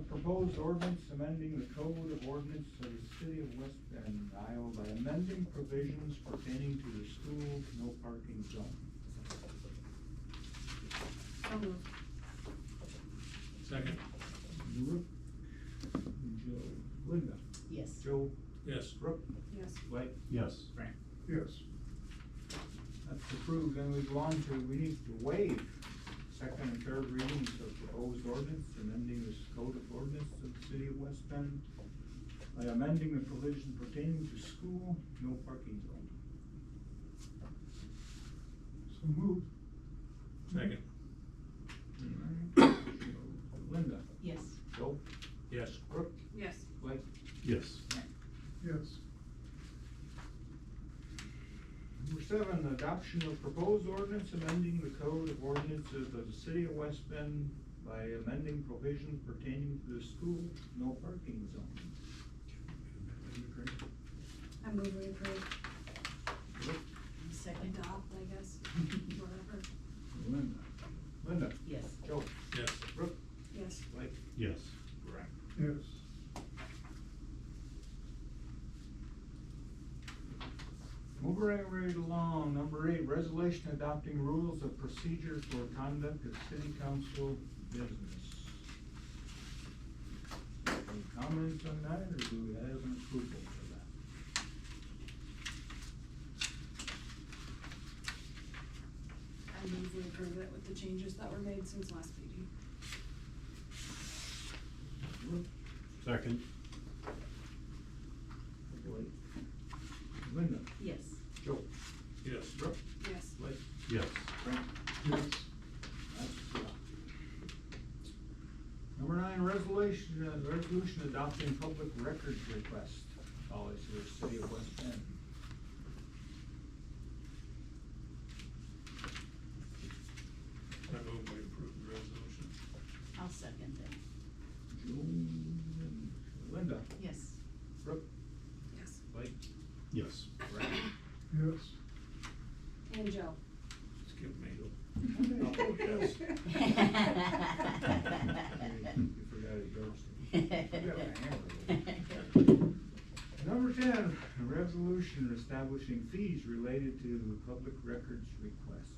A proposed ordinance amending the code of ordinance of the city of West Bend, Iowa by amending provisions pertaining to the school no parking zone. So moved. Second. Brooke, Joe, Linda, Yes. Joe, Yes. Brooke, Yes. Blake, Yes. Frank. Yes. That's approved. Then we go on to, we need to waive second and third readings of proposed ordinance amending this code of ordinance of the city of West Bend by amending the provision pertaining to school no parking zone. So moved. Second. Linda, Yes. Joe, Yes. Brooke, Yes. Blake, Yes. Frank. Yes. Number 7, adoption of proposed ordinance amending the code of ordinances of the city of West Bend by amending provisions pertaining to the school no parking zone. I move we approve. Brooke, Second. Adopt, I guess, whatever. Linda, Yes. Joe, Yes. Brooke, Yes. Blake, Yes. Frank. Yes. Moving right along, number 8, resolution adopting rules of procedure for conduct of city council business. Any comments on that, or do we have an approval for that? I move we approve it with the changes that were made since last meeting. Second. Blake, Linda, Yes. Joe, Yes. Brooke, Yes. Blake, Yes. Frank. Yes. That's, Number 9, resolution adopting public records request policy of the city of West Bend. I move we approve the resolution. I'll second that. Joe and Linda, Yes. Brooke, Yes. Blake, Yes. Frank. Yes. And Joe. Skip me. Oh, yes. You forgot it, Joe. Number 10, a resolution establishing fees related to public records request.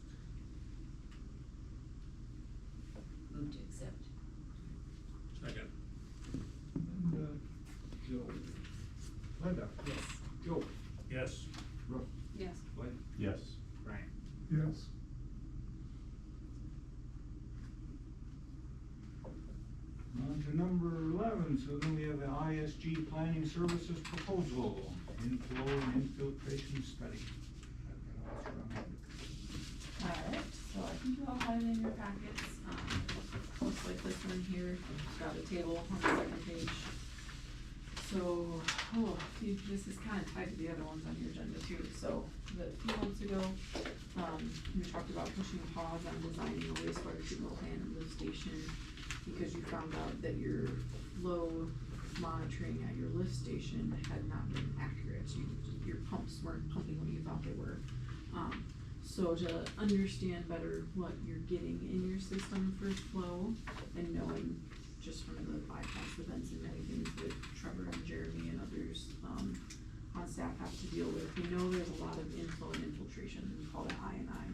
Move to accept. Second. Linda, Joe. Linda, Yes. Joe, Yes. Brooke, Yes. Blake, Yes. Frank. Yes. On to number 11, so then we have the ISG Planning Services proposal, inflow and infiltration study. Alright, so I think you all have it in your packets, looks like this one here, it's got a table on the second page. So, this is kinda tied to the other ones on your agenda too, so, a few months ago, we talked about pushing pause on designing a wastewater treatment plant and lift station, because you found out that your flow monitoring at your lift station had not been accurate, your pumps weren't pumping what you thought they were. So to understand better what you're getting in your system for flow, and knowing just from the bypass events and many things that Trevor and Jeremy and others, on staff have to deal with, we know there's a lot of inflow and infiltration, we call that I&I.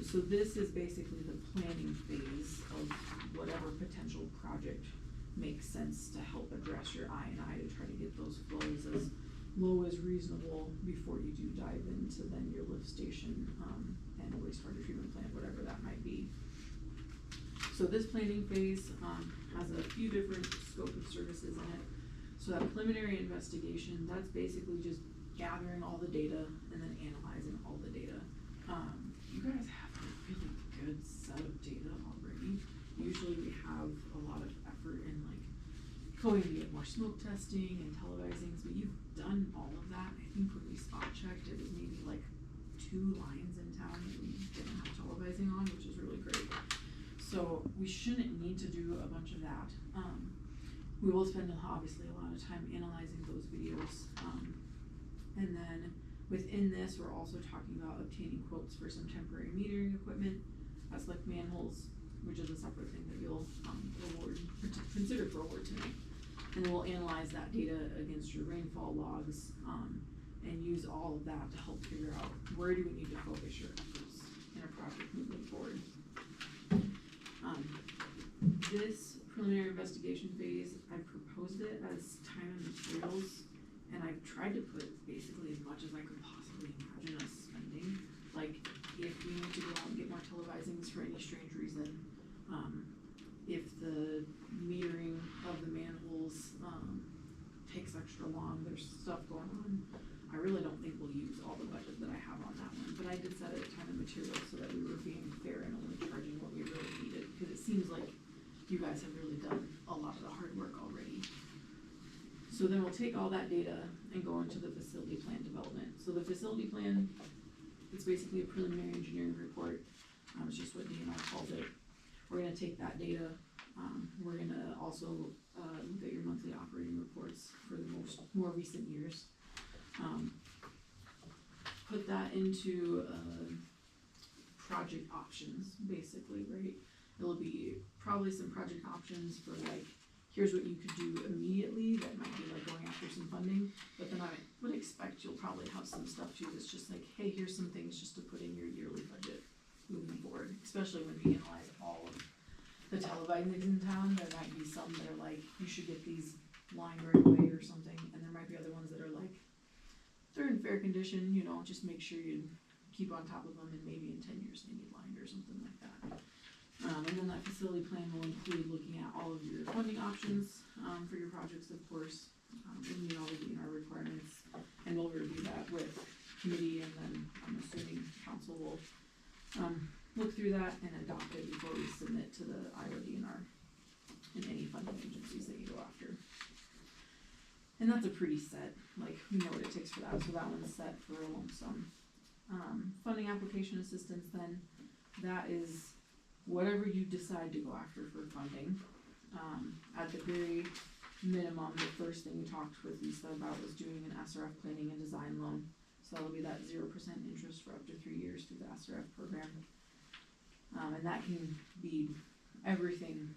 So this is basically the planning phase of whatever potential project makes sense to help address your I&I, to try to get those flows as low as reasonable before you do dive into then your lift station, and a wastewater treatment plant, whatever that might be. So this planning phase, has a few different scope of services in it. So that preliminary investigation, that's basically just gathering all the data and then analyzing all the data. You guys have a really good set of data already. Usually we have a lot of effort in like going to get more smoke testing and televisings, but you've done all of that. I think when we spot checked, it was maybe like 2 lines in town that we didn't have televising on, which is really great. So we shouldn't need to do a bunch of that. We will spend obviously a lot of time analyzing those videos. And then within this, we're also talking about obtaining quotes for some temporary metering equipment. That's like manholes, which is a separate thing that you'll, award, consider for award tonight. And then we'll analyze that data against your rainfall logs, and use all of that to help figure out where do we need to focus your efforts in a project moving forward. This preliminary investigation phase, I proposed it as time and materials, and I've tried to put basically as much as I could possibly imagine us spending. Like, if we need to go out and get more televisings for any strange reason, if the metering of the manholes, takes extra long, there's stuff going on. I really don't think we'll use all the budget that I have on that one, but I did set it at time and materials so that we were being fair and only charging what we really needed, cause it seems like you guys have really done a lot of the hard work already. So then we'll take all that data and go into the facility plan development. So the facility plan, it's basically a preliminary engineering report, it's just what DNR calls it. We're gonna take that data, we're gonna also, look at your monthly operating reports for the more recent years. Put that into, project options, basically, right? It'll be probably some project options for like, here's what you could do immediately, that might be like going after some funding, but then I would expect you'll probably have some stuff too that's just like, hey, here's some things just to put in your yearly budget moving forward, especially when we analyze all of the televisings in town. There might be some that are like, you should get these lined right away or something, and there might be other ones that are like, they're in fair condition, you know, just make sure you keep on top of them, and maybe in 10 years they need lined or something like that. And then that facility plan will include looking at all of your funding options, for your projects, of course, and meet all the DNR requirements, and we'll review that with committee, and then I'm assuming council will, look through that and adopt it before we submit to the Iowa DNR and any funding agencies that you go after. And that's a pretty set, like, we know what it takes for that, so that one's set for a lump sum. Funding application assistance then, that is whatever you decide to go after for funding. At the very minimum, the first thing we talked with Lisa about was doing an SRF planning and design loan. So that'll be that 0% interest for up to 3 years through the SRF program. And that can be everything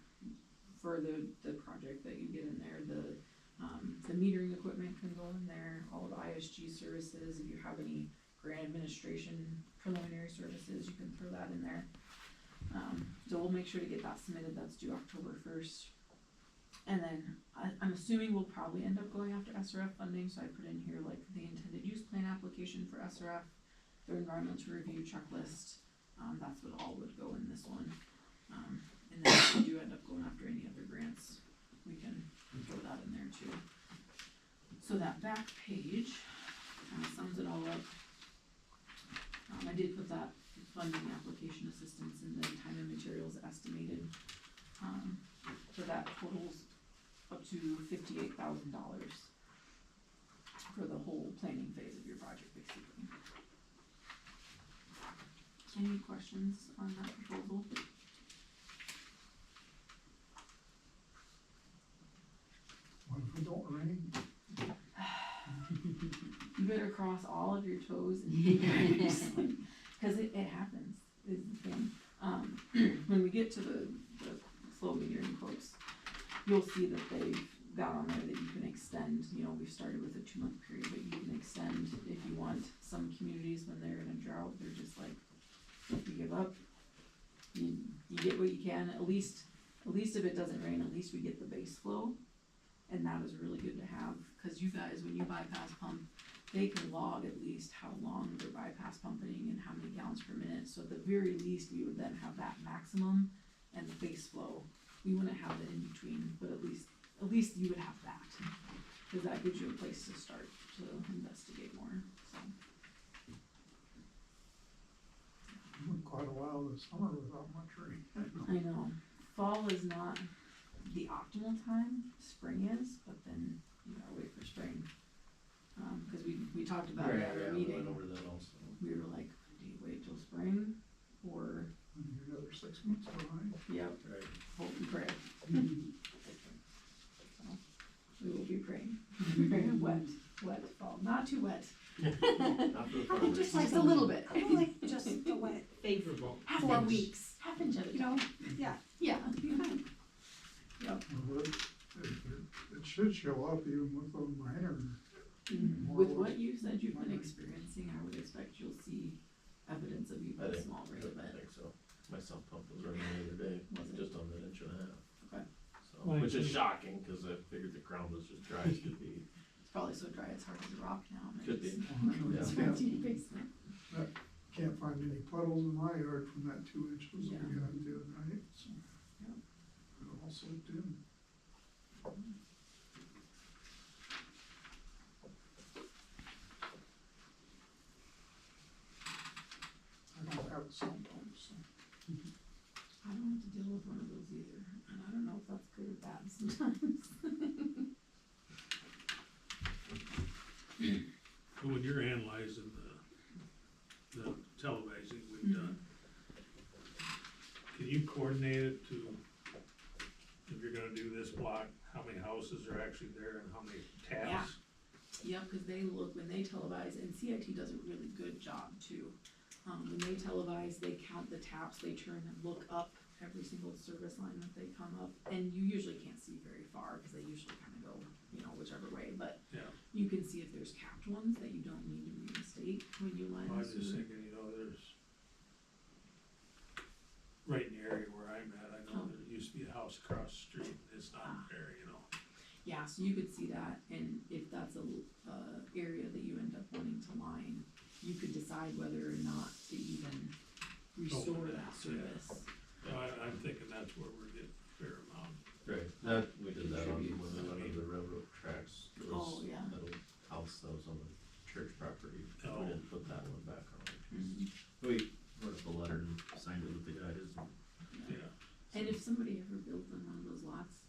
for the project that you get in there. The metering equipment can go in there, all of ISG services, if you have any grant administration preliminary services, you can throw that in there. So we'll make sure to get that submitted, that's due October 1st. And then I'm assuming we'll probably end up going after SRF funding, so I put in here like the intended use plan application for SRF, their environmental review checklist, that's what all would go in this one. And then if we do end up going after any other grants, we can throw that in there too. So that back page kind of sums it all up. I did put that funding application assistance in the time and materials estimated. So that totals up to $58,000 for the whole planning phase of your project, basically. Any questions on that proposal? What if we don't rain? You better cross all of your toes and keep going, cause it happens, is the thing. When we get to the flow metering quotes, you'll see that they've got on there that you can extend, you know, we've started with a 2-month period, but you can extend if you want. Some communities, when they're in a drought, they're just like, if you give up, you get what you can, at least if it doesn't rain, at least we get the base flow. And that is really good to have, cause you guys, when you bypass pump, they can log at least how long they're bypass pumping and how many gallons per minute, so at the very least, we would then have that maximum and the base flow. We wouldn't have it in between, but at least you would have that, cause that gives you a place to start to investigate more, so. It went quite a while this summer without much rain. I know, fall is not the optimal time, spring is, but then you gotta wait for spring. Cause we talked about it at our meeting, Went over that also. we were like, do you wait till spring, or, You're another 6 months behind. yep, Right. hope and pray. So, we will be praying, very wet fall, not too wet, Not for the farmers. just a little bit. I don't like just the wet Favorable. Half 4 inch. weeks, Half inch at a you know, time. Yeah, yeah. Yep. Well, it should show up even with a minor. With what you said you've been experiencing, I would expect you'll see evidence of even I a think, small rate of I it. think so. My sump pump was running the other day, Was it? just on an inch and a half. Okay. So, Well, which is it's- shocking, cause I figured the ground was just dry as could be. It's probably so dry it's hard as a rock now. Could be. It's Yeah. right in your basement. Can't find any puddles in my yard from that 2 inches we Yeah. got the other night, so. Yeah. It all soaked in. I don't have a sump pump, so. I don't have to deal with one of those either, and I don't know if that's good or bad sometimes. But when you're analyzing the televising we've done, can you coordinate it to, if you're gonna do this block, how many houses are actually there and how many Yeah. tabs? Yep, cause they look, when they televise, and CIT does a really good job too. When they televise, they count the taps, they turn and look up every single service line that they come up, and you usually can't see very far, cause they usually kinda go, you know, whichever way, but Yeah, you can see if there's capped ones that you don't need to reinstate when you line I the was just sewer. thinking, there's, right in the area where I'm at, I know Oh. there used to be a house across the street, it's not there, Yeah, so you could see that, and if that's a, area that you end up wanting to line, you could decide whether or not to even restore Open it, that yeah. service. I'm thinking that's where we're getting a fair amount. Right, that, we did that on Tributes. one of the railroad tracks. There Oh, was yeah. that old house that was on the church property, Oh. we didn't put that one back on. Mhm. We wrote up a letter and signed it with the guys, and Yeah, And if somebody ever builds on one of those lots,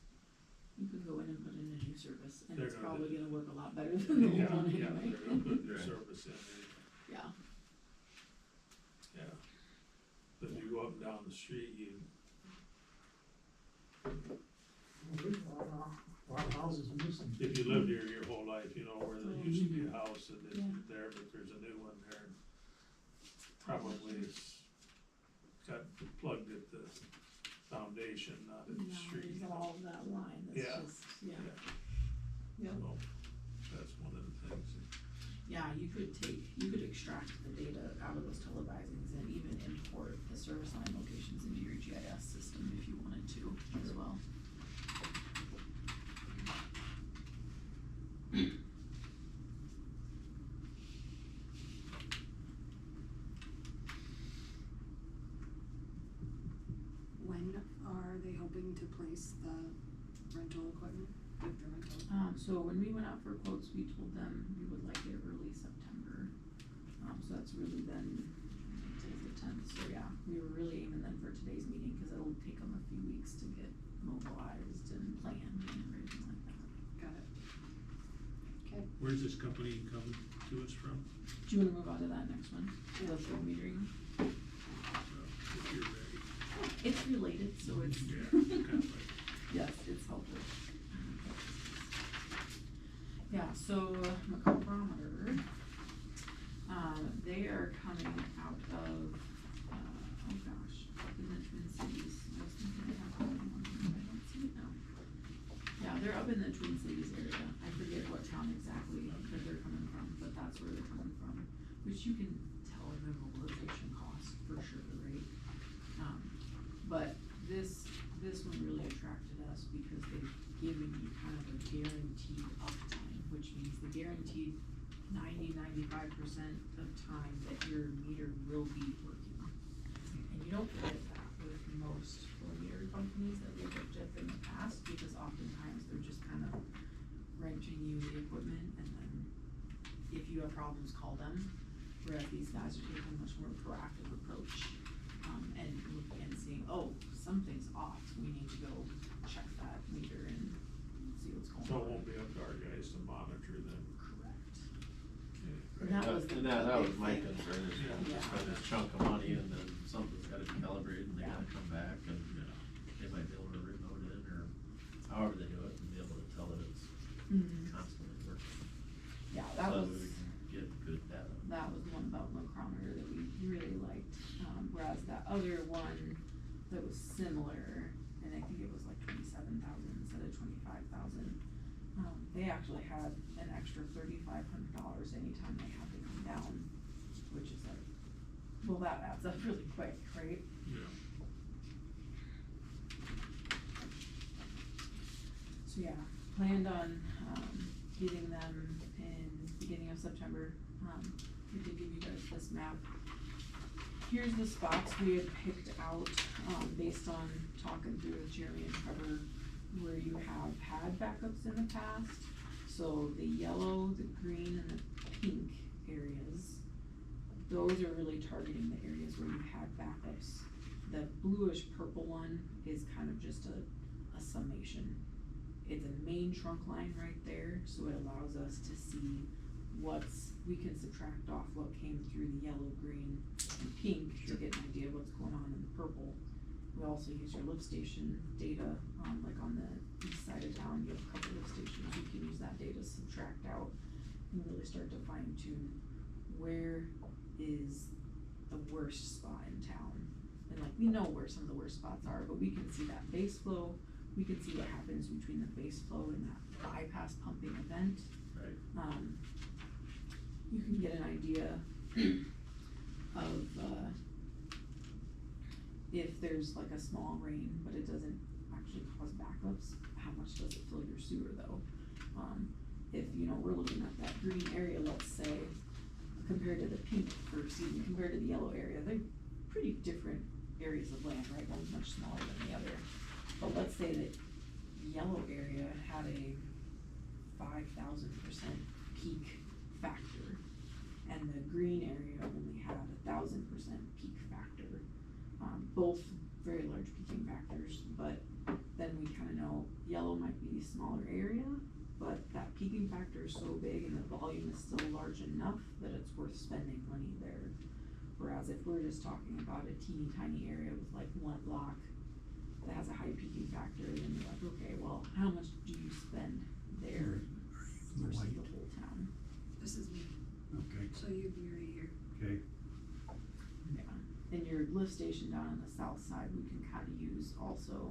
you can go in and put in a new service, and They're it's gonna probably do- gonna work a lot better than the yeah, old one yeah, anyway. they're gonna put the Right. service in, Yeah, yeah. But if you go up and down the street, There's a lot of houses missing. if you lived here your whole life, where there used to be a house and Yeah. it's there, but there's a new one there. Probably it's got plugged at the foundation, not at the no, street. there's all of that line, that's Yeah. just, yeah. Yeah. Yep. So, that's one of the things. Yeah, you could extract the data out of those televisings and even import the service line locations into your GIS system if you wanted to as well. When are they hoping to place the rental equipment, like the rental? So when we went out for quotes, we told them we would like it early September. So that's really then, today's the 10th, so yeah, we were really aiming then for today's meeting, cause it'll take them a few weeks to get mobilized and planned and everything like that. Got it. Okay. Where's this company coming to us from? Do you wanna move on to that next one? The flow metering? If you're ready. It's related, so it's. Yeah, kind of like, Yes, it's helpful. Yeah, so Macrometer, they are coming out of, oh gosh, up in the Twin Cities. I was thinking I have one, but I don't see it now. Yeah, they're up in the Twin Cities area. I forget what town exactly that they're coming from, but that's where they're coming from, which you can tell in their mobilization cost for sure, right? But this one really attracted us because they've given you kind of a guaranteed uptime, which means the guaranteed 95% of time that your meter will be working. And you don't get that with most flow meter companies that we've looked at in the past, because oftentimes they're just kind of renting you the equipment, and then if you have problems, call them. Whereas these guys are taking a much more proactive approach, and looking and seeing, oh, something's off, we need to go check that meter and see what's going on. so it won't be up to our guys to monitor them. Correct. Okay. And that was the that was big my thing. concern, is Yeah. you spend this chunk of money and then something's gotta be calibrated and they gotta come back and Yeah. they might be able to remote it or however they do it and be able to tell that it's Mhm. constantly working. Yeah, that So was, we can get good data. that was the one about Macrometer that we really liked, whereas that other one that was similar, the 25,000. They actually had an extra $3,500 anytime they had to come down, which is like, well, that adds up really quick, right? Yeah. So yeah, planned on, getting them in beginning of September. We did give you guys this map. Here's the spots we had picked out, based on talking through with Jeremy and Trevor, where you have had backups in the past. So the yellow, the green, and the pink areas, those are really targeting the areas where you had backups. The bluish purple one is kind of just a summation. It's a main trunk line right there, so it allows us to see we can subtract off what came through the yellow, green, and pink to get an idea of what's going on in the purple. We also use your lift station data, like on the east side of town, you have a couple lift stations, you can use that data to subtract out and really start to fine tune where is the worst spot in town. And like, we know where some of the worst spots are, but we can see that base flow, we can see what happens between the base flow and that bypass pumping event. Right. You can get an idea of, if there's like a small rain, but it doesn't actually cause backups, how much does it fill your sewer though? If, we're looking at that green area, let's say, compared to the pink, or excuse me, compared to the yellow area, they're pretty different areas of land, right? One's much smaller than the other. But let's say that yellow area had a 5,000% peak factor, and the green area only had 1,000% peak factor. Both very large peaking factors, but then we kind of know yellow might be a smaller area, but that peaking factor is so big and the volume is still large enough that it's worth spending money there. Whereas if we're just talking about a teeny tiny area with like one block that has a high peaking factor, then you're like, okay, well, how much do you spend there versus the whole town? This is me, Okay, so you'd be right here. okay. Yeah, and your lift station down on the south side, we can kind of use also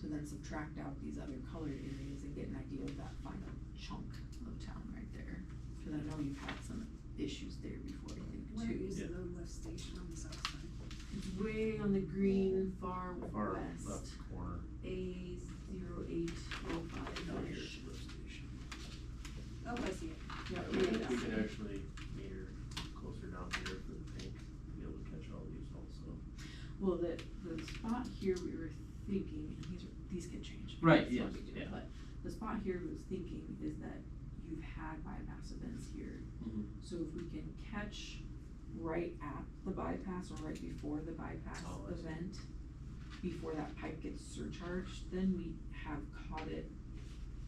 to then subtract out these other colored areas and get an idea of that final chunk of town right there. Cause I know you've had some issues there before, I think, Where too. is the lift station on the south side? It's way on the green, far Far west. left corner. A0805 Down there. here's the lift station. Oh, I see it. Yeah, We right down could there. actually meter closer down here for the pink, to be able to catch all these also. Well, the spot here we were thinking, and these can change. Right, That's yes, what we do, yeah. But the spot here we was thinking is that you've had bypass events here. So if we can catch right at the bypass or right before the bypass Oh, I see. event, before that pipe gets surcharged, then we have caught it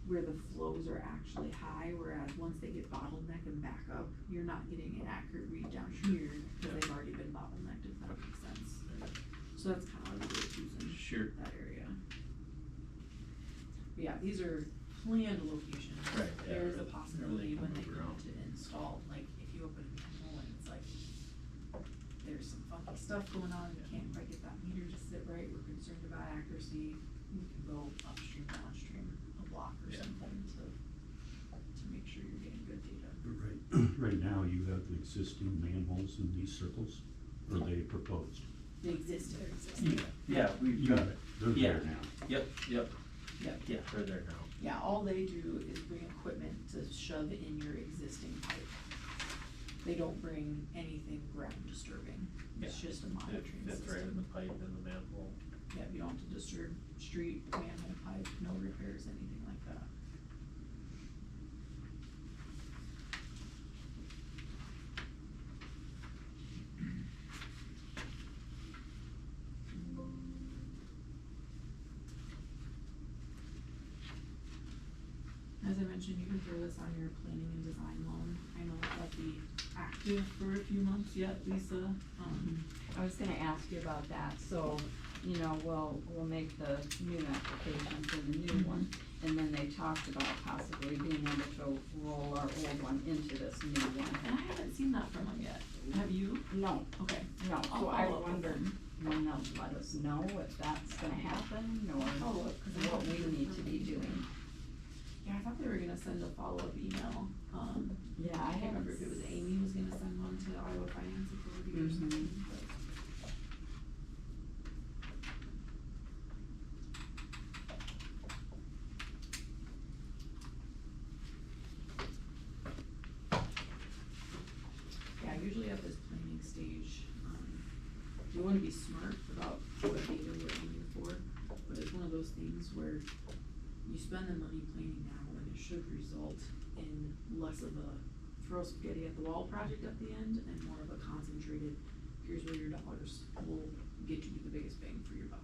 where the flows are actually high, whereas once they get bottlenecked and back up, you're not getting an accurate read down here, cause they've already been bottlenecked, if that makes sense. So that's kinda why we were choosing Sure. that area. But yeah, these are planned locations. Right, yeah, There's a really- possibility really when they move come around. to install, like, if you open a manhole and it's like, there's some funky stuff going on, you can't quite get that meter to sit right, we're concerned about accuracy, you can go upstream, downstream a block or Yeah. something to make sure you're getting good data. Right now, you have the existing manholes in these circles, or they proposed? They exist. Yeah, we've You got got it. it, they're Yeah. there now. Yep, Yep. yeah, they're there now. Yeah, all they do is bring equipment to shove in your existing pipe. They don't bring anything ground disturbing. It's Yeah. just a It monitoring fits right in the system. pipe and the manhole. Yeah, you don't have to disturb street, manhole pipe, no repairs, anything like that. As I mentioned, you can throw this on your planning and design loan. I know it won't be active for a few months yet, Lisa. I was gonna ask you about that, so, we'll make the new application for the new one, and then they talked about possibly being able to roll our old one into this new And I one. haven't seen that from them yet. Have you? No, Okay. no, I'll so I follow up with wondered, them. and then they'll let us know if that's gonna happen, or Follow up, 'cause I what we don't need to be doing. Yeah, I thought they were gonna send a follow-up email, Yeah, I can't remember if it was Amy was gonna send one to Iowa Finance Authority or Mhm. something, but. Yeah, usually at this planning stage, we wanna be smart about what data we're aiming for, but it's one of those things where you spend the money planning now and it should result in less of a throw spaghetti at the wall project at the end and more of a concentrated, here's where your dollars will get you the biggest bang for your buck.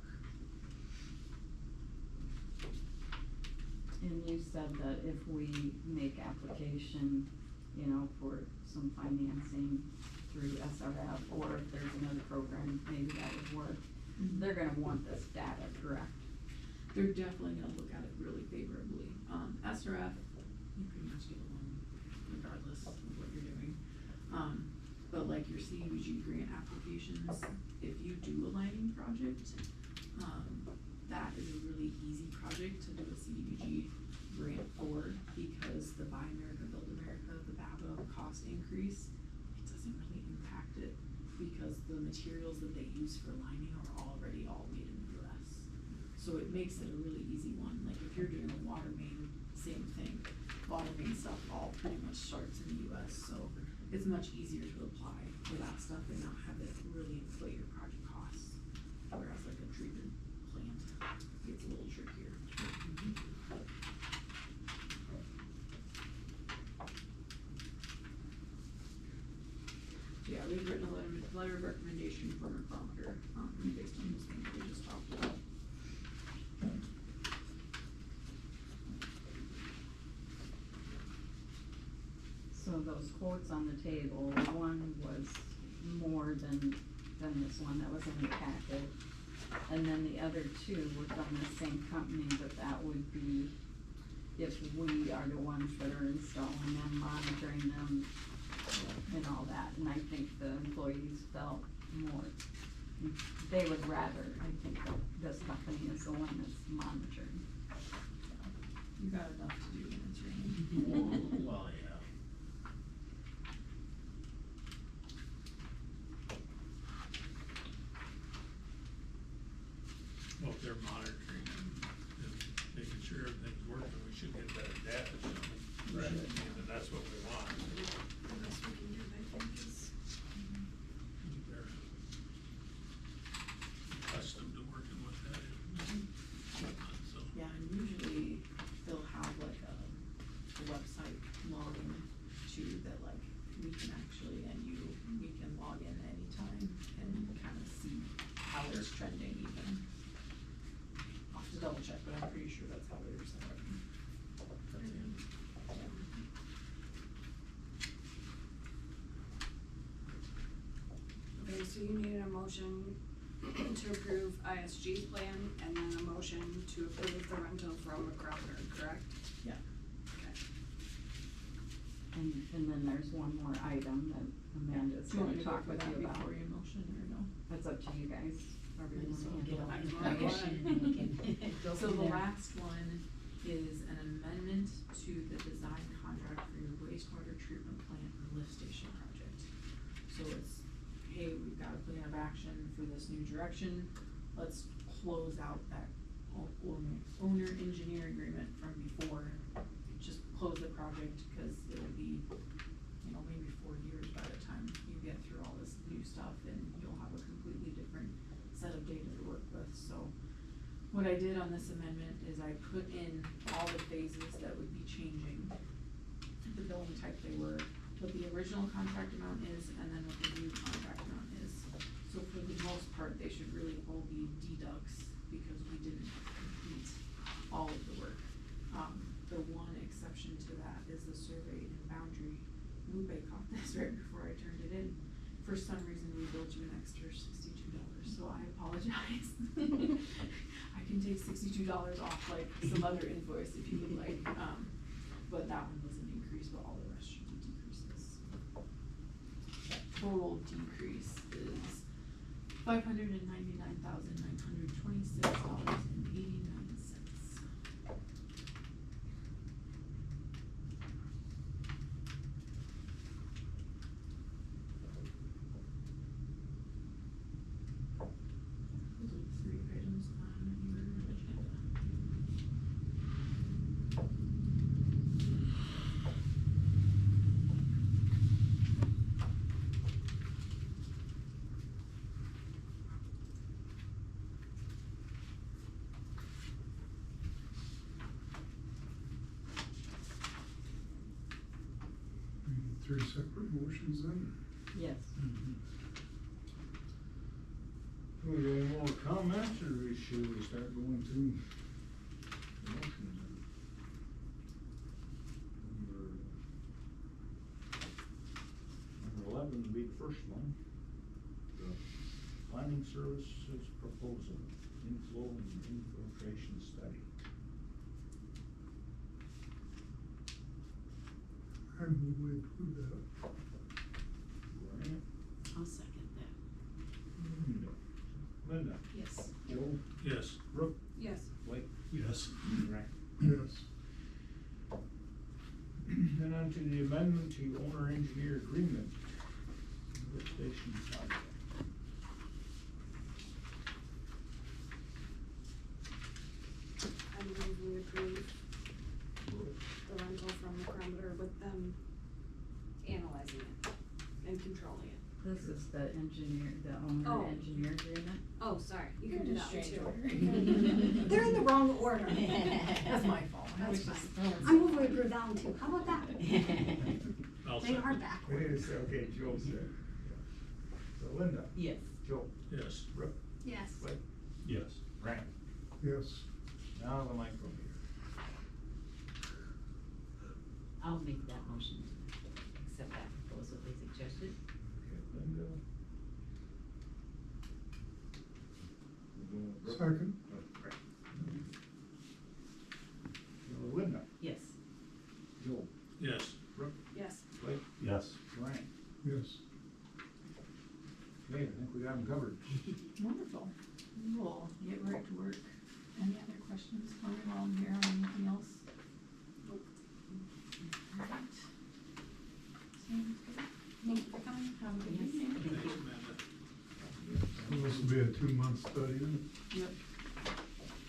And you said that if we make application, you know, for some financing through SRF, or if there's another program, maybe that would work, they're gonna want this data, correct? They're definitely gonna look at it really favorably. SRF, you pretty much get a loan regardless of what you're doing. But like your CDBG grant applications, if you do a lighting project, that is a really easy project to do a CDBG grant for, because the Buy America, Build America, the BABA cost increase, it doesn't really impact it, because the materials that they use for lining are already all made in the US. So it makes it a really easy one. Like if you're doing a water main, same thing. Water main stuff all pretty much starts in the US, so it's much easier to apply for that stuff and not have it really inflate your project costs. Whereas like a treatment plant gets a little trickier. So yeah, we've written a letter of recommendation for Micrometer, based on those things we just talked about. So those quotes on the table, one was more than this one that was in the packet. And then the other two were from the same company, but that would be if we are the ones that are installing them, monitoring them, and all that. And I think the employees felt more, they would rather, I think, that this company is the one that's monitoring. You got enough to do when it's raining. Well, yeah. Well, if they're monitoring and making sure everything's working, we should get better data, shouldn't we? Right. And that's what we want. The best we can do, I think, is They're accustomed to working with that. So, Yeah, and usually they'll have like a website login too, that like we can actually, we can log in anytime and kind of see how it's trending even. I'll have to double check, but I'm pretty sure that's how they're set up. Okay, so you need a motion to approve ISG's plan and then a motion to approve the rental from Micrometer, correct? Yeah. Okay. And then there's one more item that Amanda's Do you want gonna me to go talk for with that you about. before your motion or no? That's up to you guys, however you So wanna get handle on it. information and we can go So from the there. last one is an amendment to the design contract for your wastewater treatment plant and lift station project. So it's, hey, we've got a plan of action for this new direction, let's close out that owner engineer agreement from before. Just close the project, cause it'll be, you know, maybe 4 years by the time you get through all this new stuff and you'll have a completely different set of data to work with, so. What I did on this amendment is I put in all the phases that would be changing, the billing type they were, what the original contract amount is, and then what the new contract amount is. So for the most part, they should really all be deducts, because we didn't complete all of the work. The one exception to that is the survey and boundary. Lupe caught this right before I turned it in. For some reason, we billed you an extra $62, so I apologize. I can take $62 off like some other invoice if you would like, but that one was an increase, but all the rest should be decreases. That total decrease is $599 $1,926.89. Those are the three items on your agenda. We need three separate motions then. Yes. Do we have any more comments, or should we start going through the motions? Number 11 would be the first one. The planning services proposal, inflow and infiltration study. I move we approve that. Brian, I'll second that. Linda, Yes. Joe, Yes. Brooke, Yes. Blake, Yes. Ryan. Yes. Then on to the amendment to owner-engineer agreement, lift station project. I move we approve the rental from the Crombie with them analyzing it and controlling it. This is the engineer, the Oh. owner-engineer agreement. Oh, sorry, you You're can do in that one strange too. order. They're in the wrong order. That's my fault. That's Which fine. is- I move we approve that one too, how about that? I'll They are second. backwards. Okay, Joe said. So Linda, Yes. Joe, Yes. Brooke, Yes. Blake, Yes. Ryan. Yes. Now the micrometer. I'll make that motion to accept that proposal they suggested. Okay, Linda. We're going with Brooke. Second. Oh, right. So Linda, Yes. Joe, Yes. Brooke, Yes. Blake, Yes. Ryan. Yes. Okay, I think we got them covered. Wonderful. We'll get right to work. Any other questions coming along here or anything else? Nope. Alright. Seems good. Thank you for coming. Have a good Yes. evening. Thanks, Amanda. This will be a 2-month study then. Yep.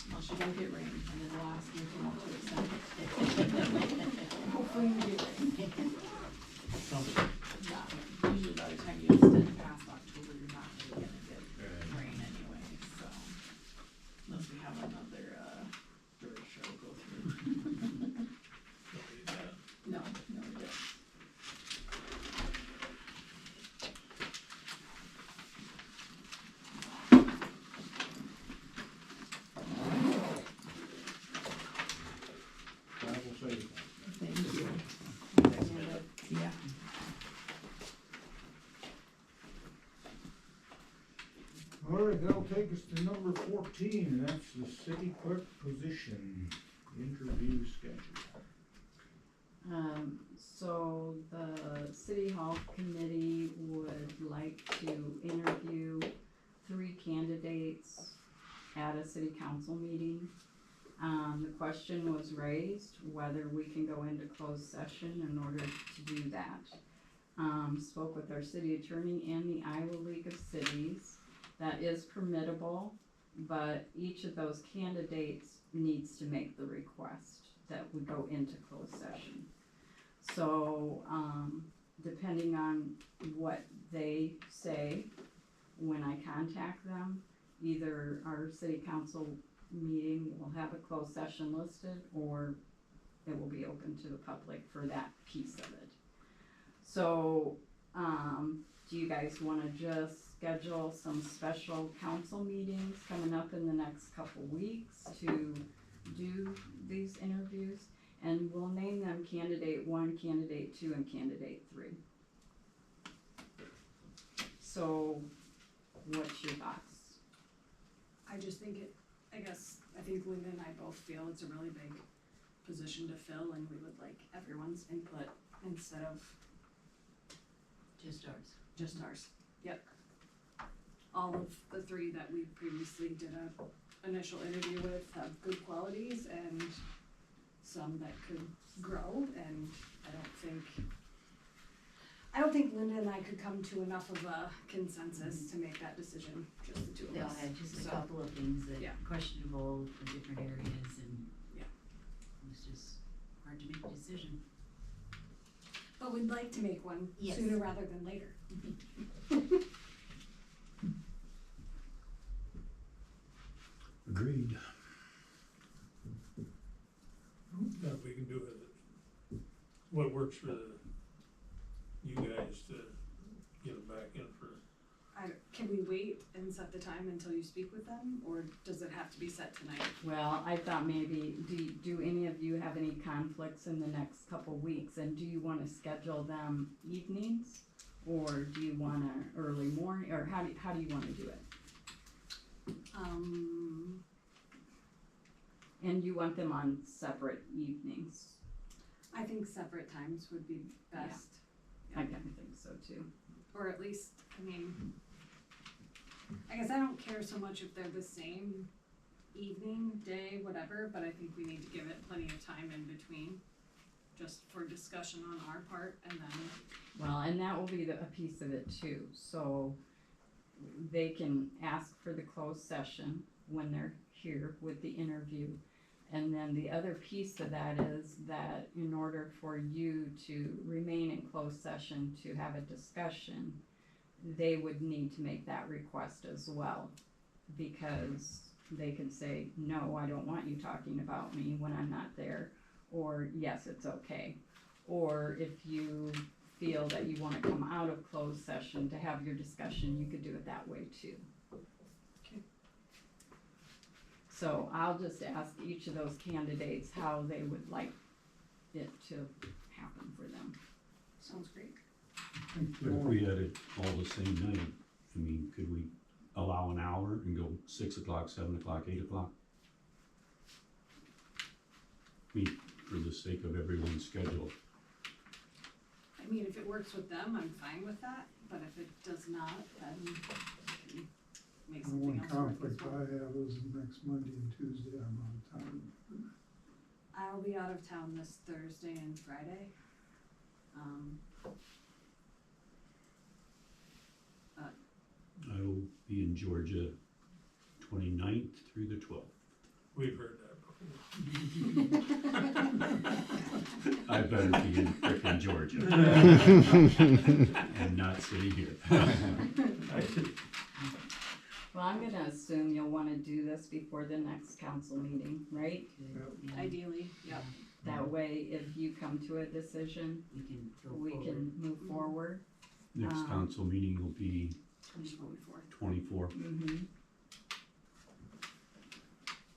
Unless you don't get rain, and then we'll ask you if you want to extend it. Hopefully we get rain. Something. Yeah, usually by the time you extend past October, you're not really gonna get rain anyway, so. Unless we have another, dirt show go through. Don't need that. No, no, we don't. Travel safe. Thank you. Yeah. All right, that'll take us to number 14, and that's the city clerk position, interview schedule. So the city hall committee would like to interview 3 candidates at a city council meeting. The question was raised whether we can go into closed session in order to do that. Spoke with our city attorney and the Iowa League of Cities. That is permittable, but each of those candidates needs to make the request that we go into closed session. So, depending on what they say, when I contact them, either our city council meeting will have a closed session listed, or it will be open to the public for that piece of it. So, do you guys wanna just schedule some special council meetings coming up in the next couple weeks to do these interviews? And we'll name them candidate 1, candidate 2, and candidate 3. So, what's your thoughts? I just think I think Linda and I both feel it's a really big position to fill, and we would like everyone's input instead of Just ours. just ours. Yep. all of the three that we previously did a initial interview with have good qualities and some that could grow, and I don't think Linda and I could come to enough of a consensus to make that decision, just the two of They'll us. have just a So, couple of things that Yeah. questionable for different areas and. Yeah. It's just hard to make a decision. But we'd like to make one Yes. sooner rather than later. Agreed. If we can do it, what works for you guys to get them back in for, Can we wait and set the time until you speak with them, or does it have to be set tonight? Well, I thought maybe, do any of you have any conflicts in the next couple weeks, and do you wanna schedule them evenings? Or do you wanna early morning, or how do you wanna do it? And you want them on separate evenings? I think separate times would be best, I kinda think so too. or at least, I guess I don't care so much if they're the same evening, day, whatever, but I think we need to give it plenty of time in between, just for discussion on our part, and then, Well, and that will be a piece of it too, so they can ask for the closed session when they're here with the interview. And then the other piece of that is that in order for you to remain in closed session to have a discussion, they would need to make that request as well. Because they can say, no, I don't want you talking about me when I'm not there, or yes, it's okay. Or if you feel that you wanna come out of closed session to have your discussion, you could do it that way too. Okay. So I'll just ask each of those candidates how they would like it to happen for them. sounds great. But if we had it all the same night, I mean, could we allow an hour and go 6 o'clock, 7 o'clock, 8 o'clock? I mean, for the sake of everyone's schedule. If it works with them, I'm fine with that, but if it does not, then we can make The something one else work as conflict well. I have is next Monday and Tuesday, I'm out of town. I'll be out of town this Thursday and Friday. I will be in Georgia 29th through the 12th. we've heard that before. I better be in frickin' Georgia. And not sitting here. Well, I'm gonna assume you'll wanna do this before the next council meeting, right? Good, Yep. yeah. Ideally, yep. That way, if you come to a decision, We can go we forward. can move forward. Next council meeting will be 24th. 24. Mm-hmm.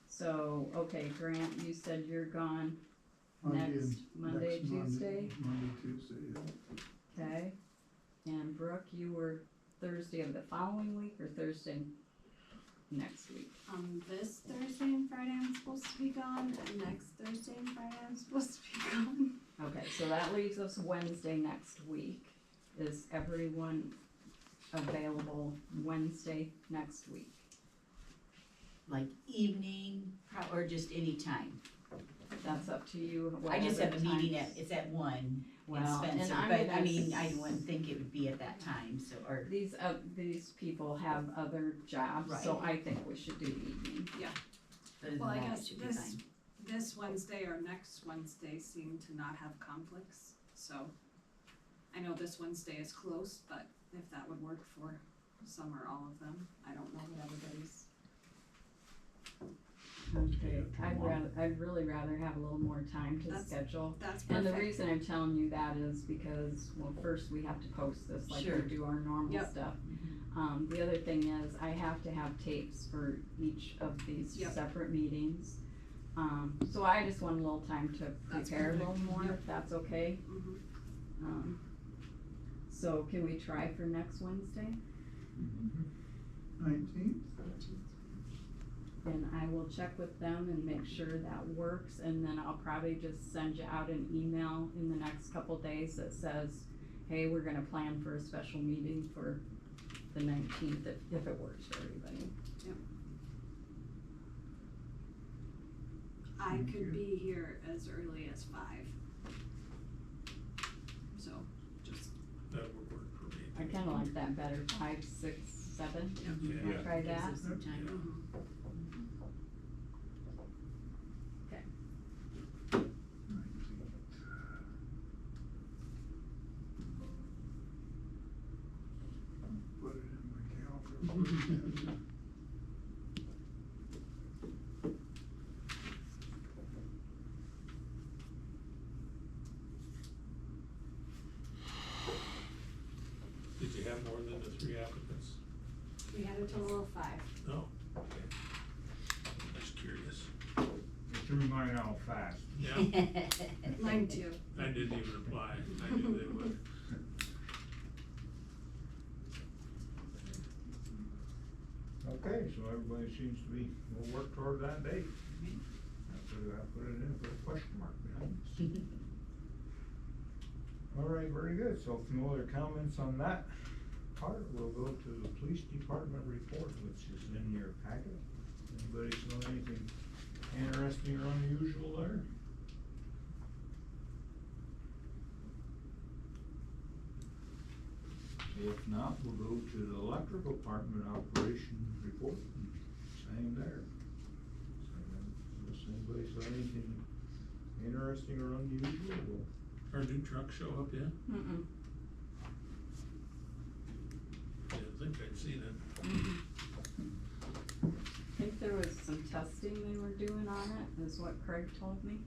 So, okay, Grant, you said you're gone next Monday, Tuesday, Monday, Tuesday, yeah. okay? And Brooke, you were Thursday of the following week or Thursday next week? This Thursday and Friday I'm supposed to be gone, and next Thursday and Friday I'm supposed to be gone. Okay, so that leaves us Wednesday next week. Is everyone available Wednesday next week? Like evening, or just any time. That's up to you. I just have a whatever meeting times- it's at 1 in Well, and Spencer, I'm but I gonna mean, I s- wouldn't think it would be at that time, so, or, These people have other jobs, so I think we should do evening. other than Well, I that, it guess should be this, fine. this Wednesday or next Wednesday seem to not have conflicts, so. I know this Wednesday is close, but if that would work for some or all of them, I don't know what everybody's. Okay, I'd really rather have a little more time to That's schedule. That's And the perfect. reason I'm telling you that is because, well, first we have to post this like Sure. we do our normal Yep. stuff. The other thing is I have to have tapes for each of these Yep. separate meetings. So I just want a little time to That's prepare a little perfect. more, Yep. if that's okay. Mhm. So can we try for next Wednesday? 19th? And I will check with them and make sure that works, and then I'll probably just send you out an email in the next couple days that says, hey, we're gonna plan for a special meeting for the 19th, if it works for everybody. I could be here as early as 5. So, just, That would work for me. I kinda like that better, 5, 6, 7. Yeah. Wanna try Gives that? us some time. mhm. Put it in my calendar. Did you have more than the 3 applicants? We had a total of 5. No, okay. Just curious. You threw mine out fast. Yeah, Mine too. I didn't even apply, I knew they would. Okay, so everybody seems to be, we'll work toward that date. I put it in, put a question mark behind it. All right, very good, so if no other comments on that part, we'll go to the police department report, which is in your packet. Anybody saw anything interesting or unusual there? If not, we'll go to the electrical department operation report, same there. If anybody saw anything interesting or unusual, Our new truck show up yet? Mm-mm. Didn't think I'd seen it. I think there was some testing they were doing on it, is what Craig told me.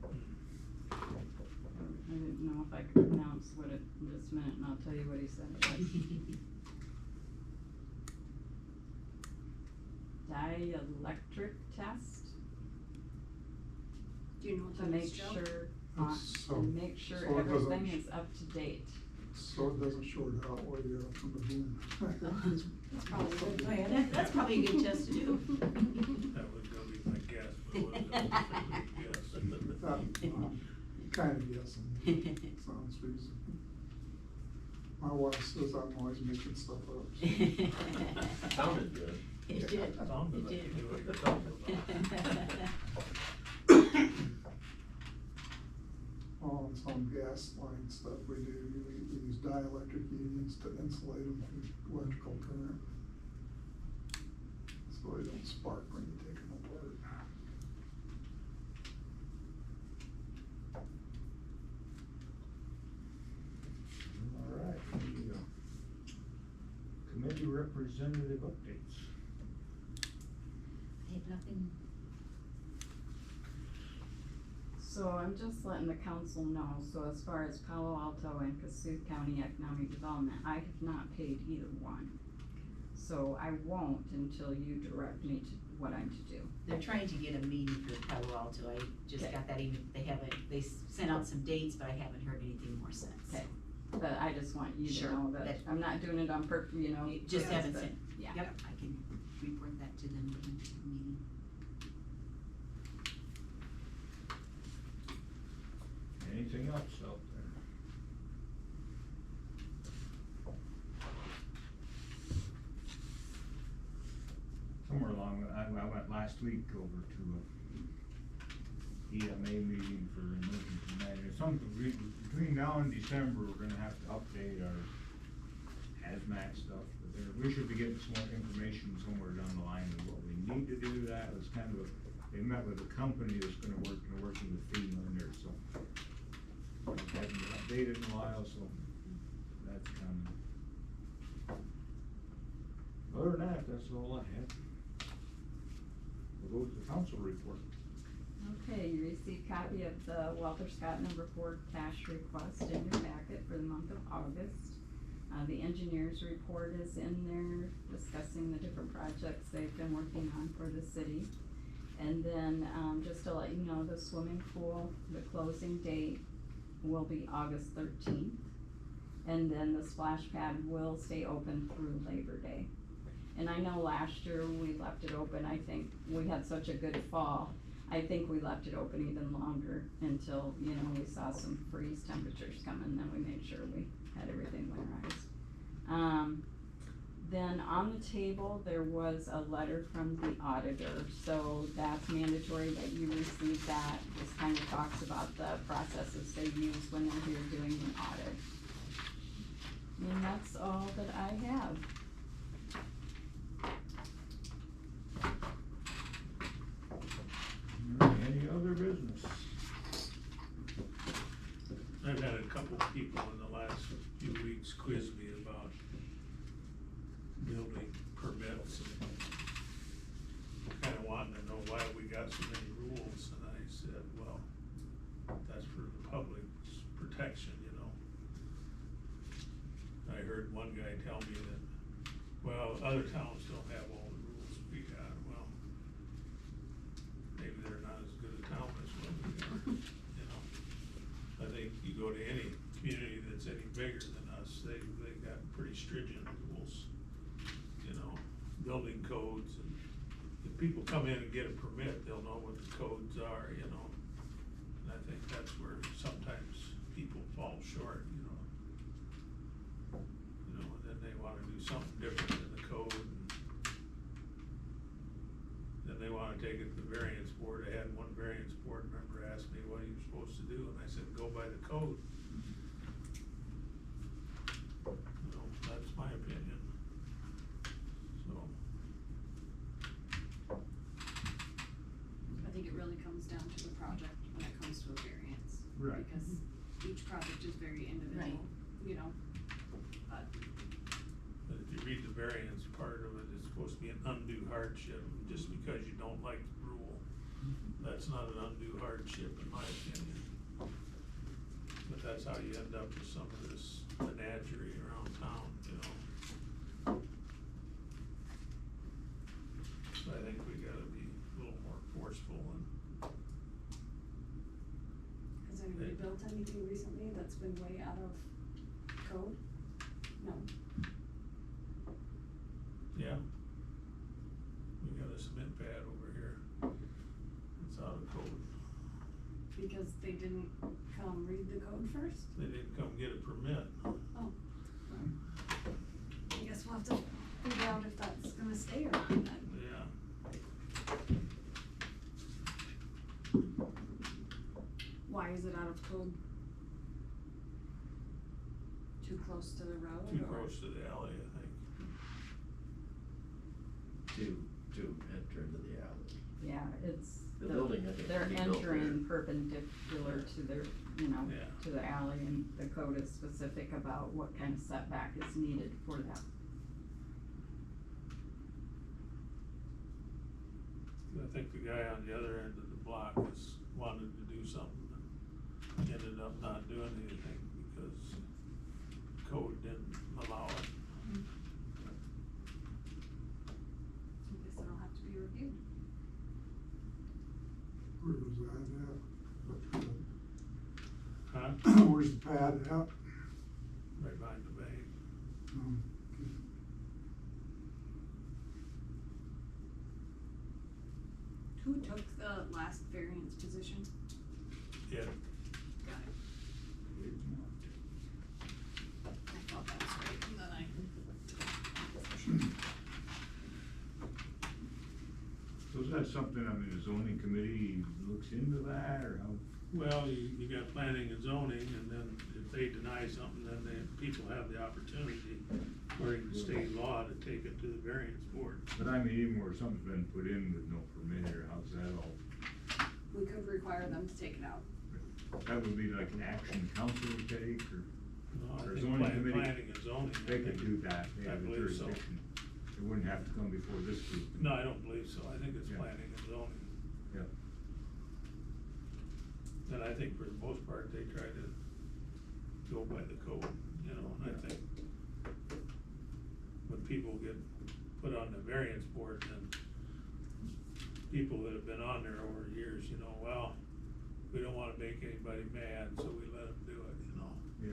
I didn't know if I could pronounce what it, just a minute, and I'll tell you what he said it was. Dielectric test, Do you know what to that make is, Joe? sure, So- to make sure so it doesn't everything sh- is up to date. So it doesn't short out while you're up from the boom. That's probably a good plan. That's probably a good test to do. That was gonna be my guess, but it wasn't a guess. Kinda guessing, sounds reasonable. My wife says I'm always making stuff up. so. Sounded good. It did, Sounded it like did. you knew what you're talking On some gas line stuff we do, we use dielectric unions to insulate them from electrical current. So they don't spark when you take them apart. all right, the committee representative updates. I have nothing. So I'm just letting the council know, so as far as Palo Alto and Cassuth County Economic Development, I have not paid either one. So I won't until you direct me to what I'm to do. They're trying to get a meeting for Palo Alto. I just Okay. got that email. They sent out some dates, but I haven't heard anything more since. Okay. But I just want you to Sure, know that that- I'm not doing it on purpose, you know. You just purpose, haven't but- sent, Yeah. yep, I can report that to them at the next meeting. Anything else out there? Somewhere along, I went last week over to a EMA meeting for emergency management. Between now and December, we're gonna have to update our hazmat stuff, but we should be getting some more information somewhere down the line of what we need to do. That was kind of they met with a company that's gonna working with FEMA in there, so. Hasn't been updated in a while, so that's coming. Other than that, that's all I have. We'll go to the council report. Okay, you received copy of the Walter Scott #4 cash request in your packet for the month of August. The engineer's report is in there discussing the different projects they've been working on for the city. And then, just to let you know, the swimming pool, the closing date will be August 13th. And then the splash pad will stay open through Labor Day. And I know last year we left it open, I think we had such a good fall. I think we left it open even longer until, you know, we saw some freeze temperatures coming, then we made sure we had everything winterized. Then on the table, there was a letter from the auditor, so that's mandatory that you receive that. This kind of talks about the processes they use when they're here doing an audit. And that's all that I have. All right, any other business? I've had a couple of people in the last few weeks quiz me about building permits and kinda wanting to know why we got so many rules, and I said, well, that's for the public's protection, you know. I heard one guy tell me that, well, other towns don't have all the rules we got. Well, maybe they're not as good a town as what we are, you know. I think you go to any community that's any bigger than us, they got pretty stringent rules, you know, building codes, and if people come in and get a permit, they'll know what the codes are, you know. And I think that's where sometimes people fall short, you know. You know, and then they wanna do something different than the code, and then they wanna take it to the variance board. I had one variance board member ask me, what are you supposed to do? And I said, go by the code. You know, that's my opinion. So, I think it really comes down to the project when it comes to a variance. Right. Because each project is very individual, you know, but but if you read the variance part of it, it's supposed to be an undue hardship, just because you don't like the rule. That's not an undue hardship, in my opinion. But that's how you end up with some of this menagerie around town, you know. So I think we gotta be a little more forceful and, has anybody built anything recently that's been way out of code? No. yeah. We got a cement pad over here. It's out of code. Because they didn't come read the code first? They didn't come get a permit. Oh, well, I guess we'll have to figure out if that's gonna stay or not then. Yeah. Why is it out of code? Too close to the road Too or? close to the alley, I think. To enter into the alley. Yeah, it's. The building, I think, They're can be built there. entering perpendicular to their, you know, Yeah. to the alley, and the code is specific about what kind of setback is needed for that. I think the guy on the other end of the block has wanted to do something and ended up not doing anything because code didn't allow it. I guess it'll have to be reviewed. Where was that at? Huh? Where's the pad at? Right behind the bank. Um, Who took the last variance position? Yeah, Got it. I thought that was right, and then So is that something, I mean, the zoning committee looks into that, or how? well, you got planning and zoning, and then if they deny something, then people have the opportunity, according to state law, to take it to the variance board. But I mean, even where something's been put in with no permit, or how's that all? we could require them to take it out. That would be like an action council would take, or No, I Or think zoning committee, planning and zoning. I they could think- do that, they I have the believe so. jurisdiction. It wouldn't have to come before this group. No, I don't believe so, I think it's Yeah. planning and zoning. Yeah. And I think for the most part, they try to go by the code, you know, and I think when people get put on the variance board, then people that have been on there over years, you know, well, we don't wanna make anybody mad, so we let them do it, you know. Yeah.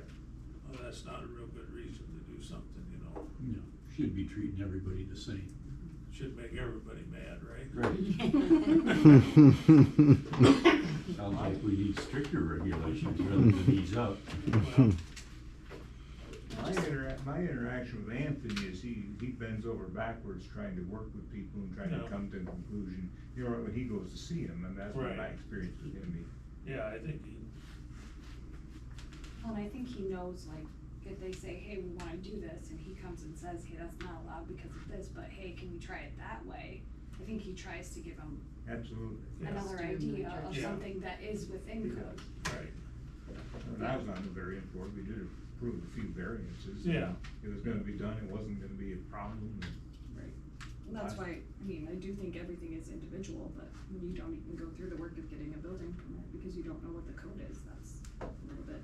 Well, that's not a real good reason to do something, you know, You know, should be treating everybody the same. should make everybody mad, right? Sounds like we need stricter regulations rather than ease up. Well, My interaction with Anthony is he bends over backwards trying to work with people and trying to Yeah. come to a conclusion. You know, when he goes to see him, and that's what my Right. experience with him. Yeah, I think he, Well, and I think he knows, like, if they say, hey, we wanna do this, and he comes and says, hey, that's not allowed because of this, but hey, can we try it that way? I think he tries to give them Absolutely. Yeah. another Student idea of research. Yeah. something that is within code. right, When I was on the variant board, we did approve a few variances. Yeah. It was gonna be done, it wasn't gonna be a problem. Right. And that's why, I mean, I do think everything is individual, but when you don't even go through the work of getting a building permit because you don't know what the code is, that's a little bit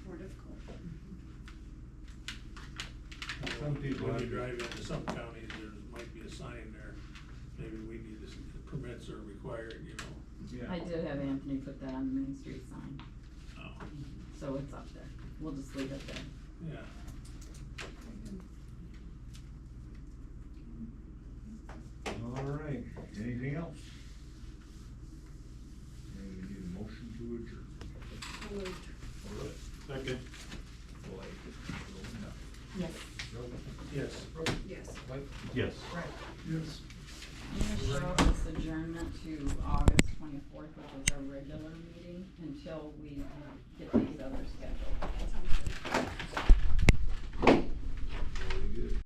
more difficult. Some people when have you to- drive into some counties, there might be a sign there, maybe we need to, permits are required, you know. Yeah. I did have Anthony put that on the Main Street sign, Oh, so it's up there. We'll just leave it there. yeah. All right, anything else? And we need a motion to adjourn. So moved. Second. Yes. Yes. Yes. Yes. Yes. I'm gonna show this adjournment